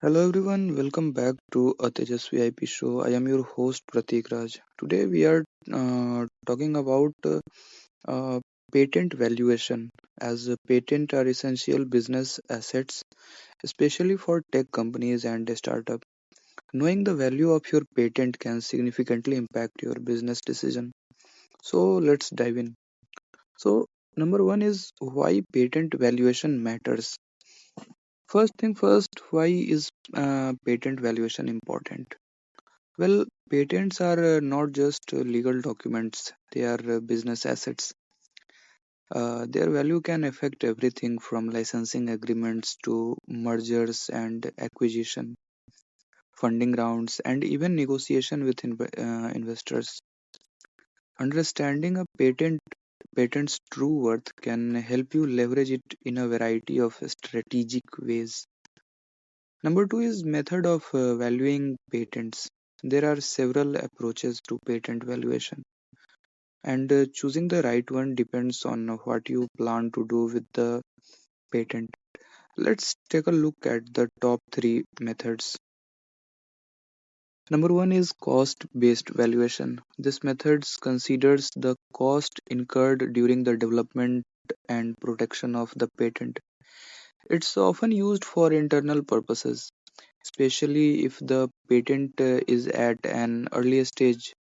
Hello everyone, welcome back to a Tejswi IP show. I am your host Pratik Raj. Today we are talking about uh, patent valuation, as patent are essential business assets, especially for tech companies and startups. Knowing the value of your patent can significantly impact your business decision. So let's dive in. So number one is why patent valuation matters. First thing first, why is patent valuation important? Well, patents are not just legal documents, they are business assets. Their value can affect everything from licensing agreements to mergers and acquisition, funding rounds, and even negotiation with investors. Understanding a patent's true worth can help you leverage it in a variety of strategic ways. Number two is method of valuing patents. There are several approaches to patent valuation, and choosing the right one depends on what you plan to do with the patent. Let's take a look at the top three methods. Number one is cost based valuation. This method considers the cost incurred during the development and protection of the patent. It's often used for internal purposes, especially if the patent is at an early stage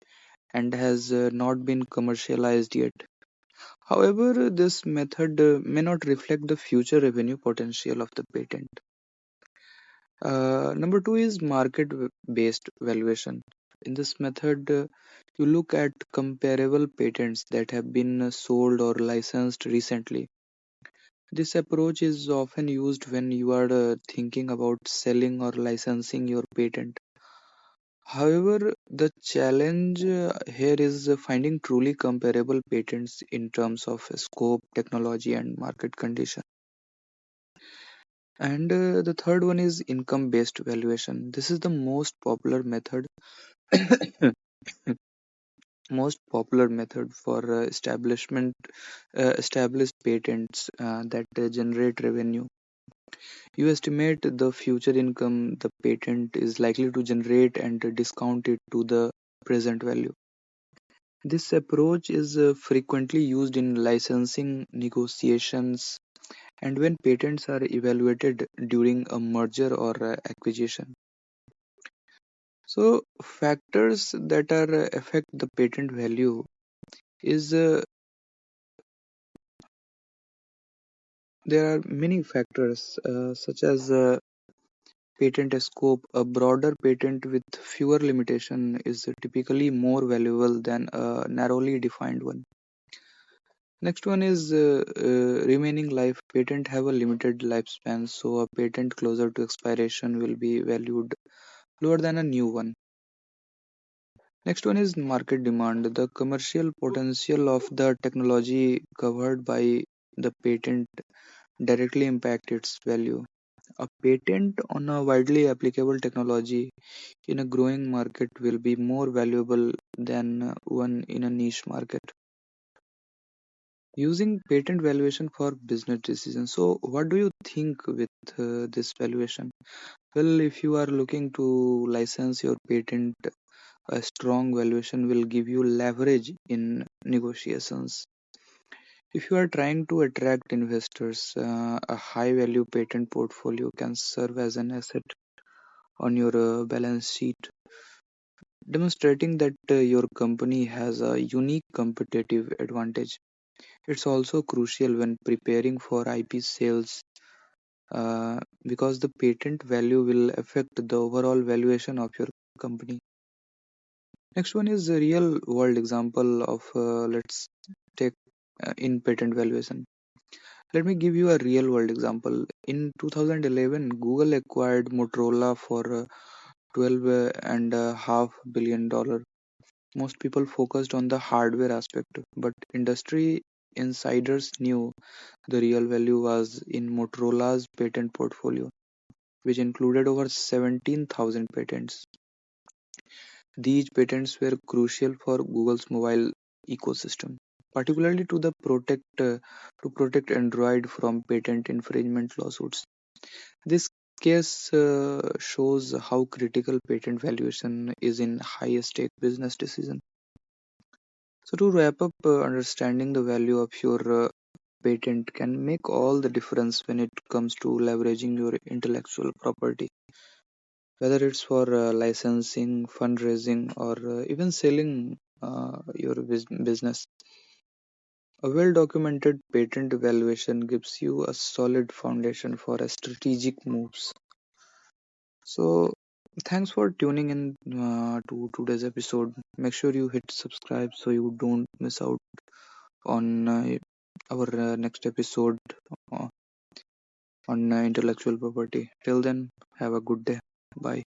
and has not been commercialized yet. However, this method may not reflect the future revenue potential of the patent. Number two is market based valuation. In this method, you look at comparable patents that have been sold or licensed recently. This approach is often used when you are thinking about selling or licensing your patent. However, the challenge here is finding truly comparable patents in terms of scope, technology, and market condition. And the third one is income based valuation. This is the most popular method most popular method for established patents that generate revenue. You estimate the future income the patent is likely to generate and discount it to the present value. This approach is frequently used in licensing negotiations and when patents are evaluated during a merger or acquisition. So, factors that are affect the patent value is there are many factors such as patent scope. A broader patent with fewer limitation is typically more valuable than a narrowly defined one. Next one is remaining life. Patent have a limited lifespan, so a patent closer to expiration will be valued lower than a new one. Next one is market demand. The commercial potential of the technology covered by the patent directly impact its value. A patent on a widely applicable technology in a growing market will be more valuable than one in a niche market. Using patent valuation for business decisions. So, what do you think with this valuation? Well, if you are looking to license your patent, a strong valuation will give you leverage in negotiations. If you are trying to attract investors, a high value patent portfolio can serve as an asset on your balance sheet, demonstrating that your company has a unique competitive advantage. It's also crucial when preparing for IP sales because the patent value will affect the overall valuation of your company. Next one is a real world example of let's take in patent valuation. Let me give you a real world example. In 2011, Google acquired Motorola for 12 and a half billion dollar. Most people focused on the hardware aspect, but industry insiders knew the real value was in Motorola's patent portfolio, which included over 17,000 patents. These patents were crucial for Google's mobile ecosystem, particularly to protect Android from patent infringement lawsuits. This case shows how critical patent valuation is in high stake business decision. So to wrap up, understanding the value of your patent can make all the difference when it comes to leveraging your intellectual property, whether it's for licensing, fundraising, or even selling your business. A well documented patent evaluation gives you a solid foundation for a strategic moves. So, thanks for tuning in to today's episode. Make sure you hit subscribe so you don't miss out on our next episode uh, on intellectual property. Till then, have a good day. Bye.